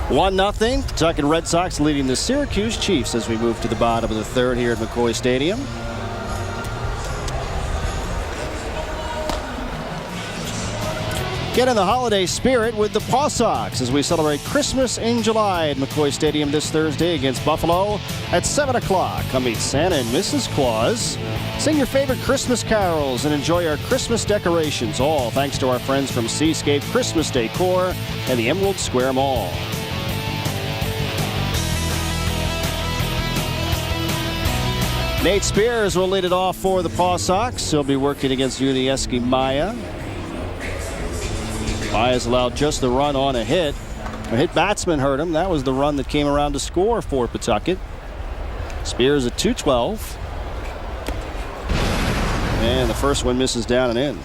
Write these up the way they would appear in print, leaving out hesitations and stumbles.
1-0. Pawtucket Red Sox leading the Syracuse Chiefs as we move to the bottom of the third here at McCoy Stadium. Get in the holiday spirit with the Paw Sox as we celebrate Christmas in July at McCoy Stadium this Thursday against Buffalo at 7 o'clock. Come meet Santa and Mrs. Claus. Sing your favorite Christmas carols and enjoy our Christmas decorations, all thanks to our friends from Seascape Christmas Decor and the Emerald Square Mall. Nate Spears will lead it off for the Paw Sox. He'll be working against Unieski Maya. Maya's allowed just the run on a hit. A hit batsman hurt him. That was the run that came around to score for Pawtucket. Spears at 212. And the first one misses down and in.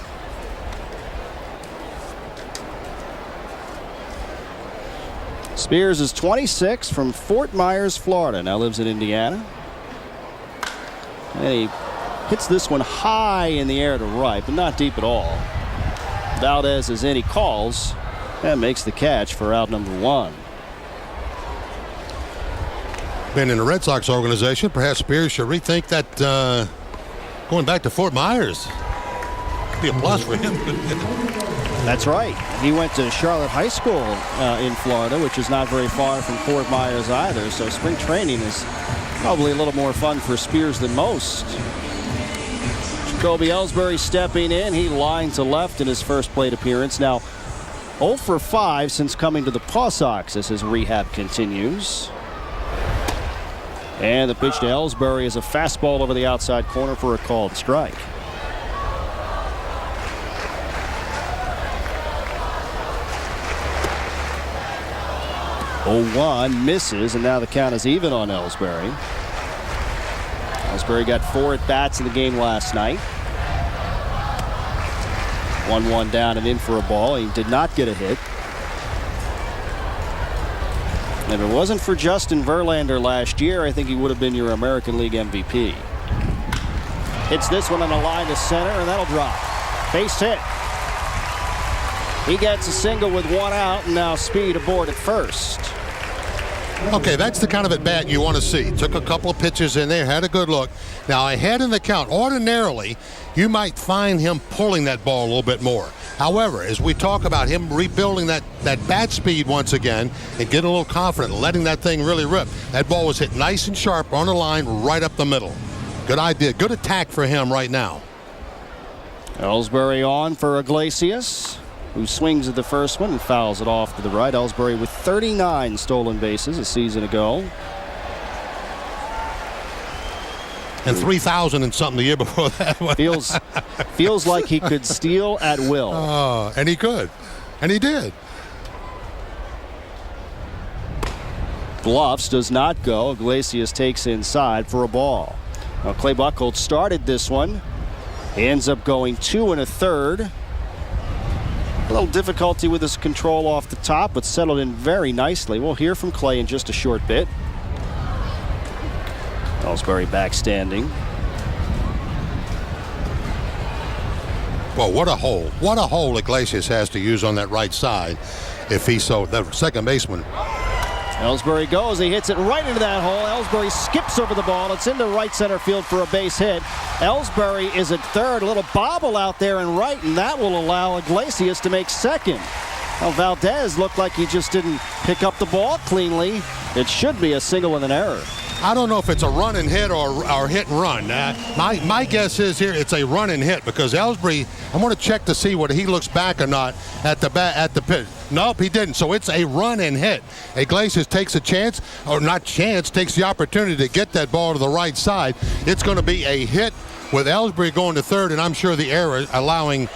Spears is 26 from Fort Myers, Florida. Now lives in Indiana. And he hits this one high in the air to right, but not deep at all. Valdez is in, he calls and makes the catch for out number one. Been in the Red Sox organization, perhaps Spears should rethink that going back to Fort Myers. Be a plus for him. That's right. He went to Charlotte High School in Florida, which is not very far from Fort Myers either. So spring training is probably a little more fun for Spears than most. Jacoby Ellsbury stepping in. He lined to left in his first plate appearance. Now 0 for 5 since coming to the Paw Sox as his rehab continues. And the pitch to Ellsbury is a fastball over the outside corner for a called strike. Oh, 1 misses, and now the count is even on Ellsbury. Ellsbury got 4 at bats in the game last night. 1-1 down and in for a ball. He did not get a hit. If it wasn't for Justin Verlander last year, I think he would have been your American League MVP. Hits this one on the line to center, and that'll drop. Base hit. He gets a single with 1 out, and now Speed aboard at first. Okay, that's the kind of at bat you want to see. Took a couple of pitches in there, had a good look. Now ahead in the count, ordinarily you might find him pulling that ball a little bit more. However, as we talk about him rebuilding that bat speed once again and getting a little confident, letting that thing really rip, that ball was hit nice and sharp on the line right up the middle. Good idea, good attack for him right now. Ellsbury on for Iglesias, who swings at the first one and fouls it off to the right. Ellsbury with 39 stolen bases a season ago. And 3,000 and something the year before that. Feels like he could steal at will. Oh, and he could. And he did. Bluffs does not go. Iglesias takes inside for a ball. Now Clay Buchholz started this one. He ends up going 2 1/3. A little difficulty with his control off the top, but settled in very nicely. We'll hear from Clay in just a short bit. Ellsbury back standing. Well, what a hole. What a hole Iglesias has to use on that right side if he's so, the second baseman. Ellsbury goes. He hits it right into that hole. Ellsbury skips over the ball. It's into right center field for a base hit. Ellsbury is at third. A little bobble out there in right, and that will allow Iglesias to make second. Well, Valdez looked like he just didn't pick up the ball cleanly. It should be a single with an error. I don't know if it's a run and hit or hit and run. My guess is here it's a run and hit because Ellsbury, I'm going to check to see whether he looks back or not at the pitch. Nope, he didn't. So it's a run and hit. Iglesias takes a chance, or not chance, takes the opportunity to get that ball to the right side. It's going to be a hit with Ellsbury going to third, and I'm sure the error allowing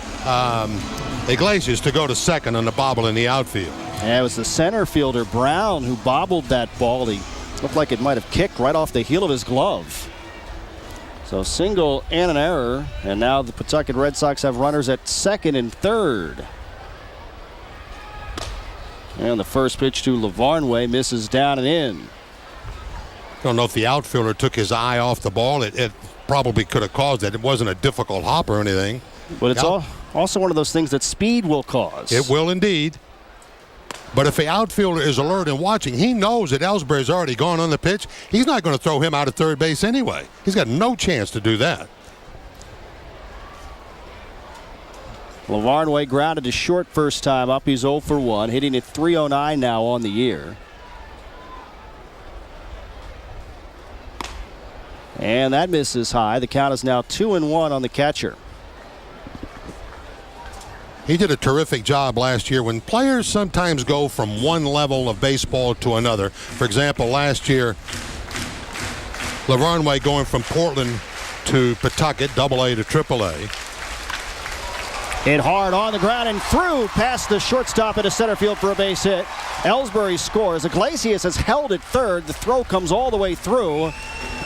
Iglesias to go to second on the bobble in the outfield. Yeah, it was the center fielder, Brown, who bobbled that ball. He looked like it might have kicked right off the heel of his glove. So single and an error, and now the Pawtucket Red Sox have runners at second and third. And the first pitch to Lavarnway misses down and in. Don't know if the outfielder took his eye off the ball. It probably could have caused it. It wasn't a difficult hop or anything. But it's also one of those things that speed will cause. It will indeed. But if the outfielder is alert and watching, he knows that Ellsbury's already gone on the pitch. He's not going to throw him out at third base anyway. He's got no chance to do that. Lavarnway grounded to short first time up. He's 0 for 1, hitting at .309 now on the year. And that misses high. The count is now 2-1 on the catcher. He did a terrific job last year. When players sometimes go from one level of baseball to another, for example, last year, Lavarnway going from Portland to Pawtucket, AA to AAA. Hit hard on the ground and through past the shortstop into center field for a base hit. Ellsbury scores. Iglesias has held at third. The throw comes all the way through.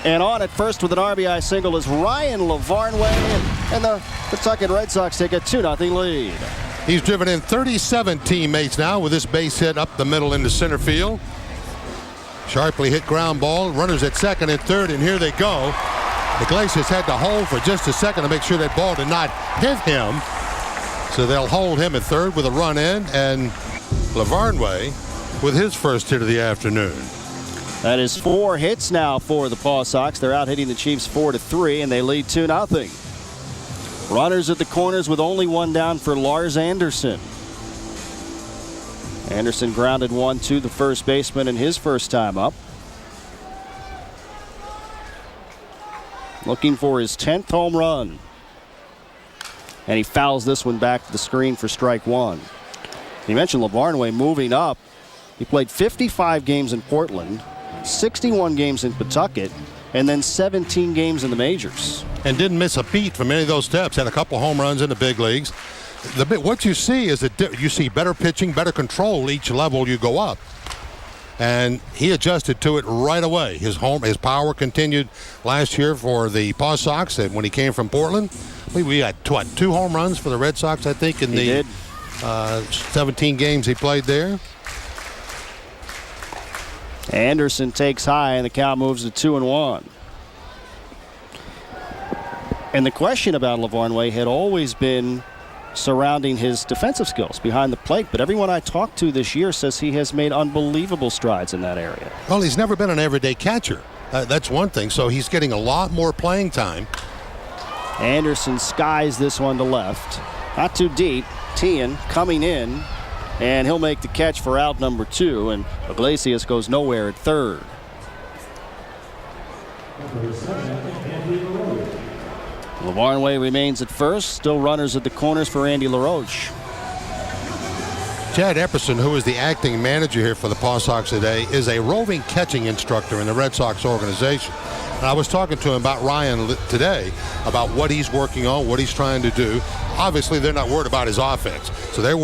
And on at first with an RBI single is Ryan Lavarnway. And the Pawtucket Red Sox take a 2-0 lead. He's driven in 37 teammates now with this base hit up the middle into center field. Sharply hit ground ball. Runners at second and third, and here they go. Iglesias had to hold for just a second to make sure that ball did not hit him. So they'll hold him at third with a run in, and Lavarnway with his first hit of the afternoon. That is 4 hits now for the Paw Sox. They're out hitting the Chiefs 4-3, and they lead 2-0. Runners at the corners with only one down for Lars Anderson. Anderson grounded one to the first baseman in his first time up. Looking for his 10th home run. And he fouls this one back to the screen for strike one. You mentioned Lavarnway moving up. He played 55 games in Portland, 61 games in Pawtucket, and then 17 games in the majors. And didn't miss a beat from any of those steps. Had a couple home runs in the big leagues. What you see is that you see better pitching, better control each level you go up. And he adjusted to it right away. His power continued last year for the Paw Sox, and when he came from Portland, we had 2 home runs for the Red Sox, I think, in the 17 games he played there. Anderson takes high, and the count moves to 2-1. And the question about Lavarnway had always been surrounding his defensive skills behind the plate, but everyone I talked to this year says he has made unbelievable strides in that area. Well, he's never been an everyday catcher. That's one thing, so he's getting a lot more playing time. Anderson skies this one to left. Not too deep. Tian coming in, and he'll make the catch for out number 2, and Iglesias goes nowhere at third. Lavarnway remains at first. Still runners at the corners for Andy LaRoche. Chad Epperson, who is the acting manager here for the Paw Sox today, is a roving catching instructor in the Red Sox organization. And I was talking to him about Ryan today, about what he's working on, what he's trying to do. Obviously, they're not worried about his offense. So they're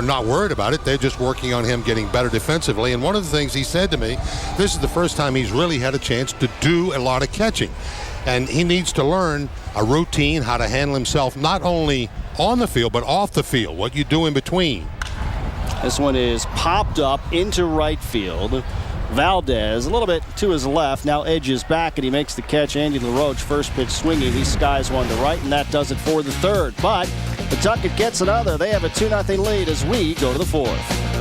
not worried about it. They're just working on him getting better defensively. And one of the things he said to me, this is the first time he's really had a chance to do a lot of catching. And he needs to learn a routine, how to handle himself, not only on the field, but off the field, what you do in between. This one is popped up into right field. Valdez a little bit to his left, now edges back, and he makes the catch. Andy LaRoche, first pitch swinging. He skies one to right, and that does it for the third. But Pawtucket gets another. They have a 2-0 lead as we go to the fourth.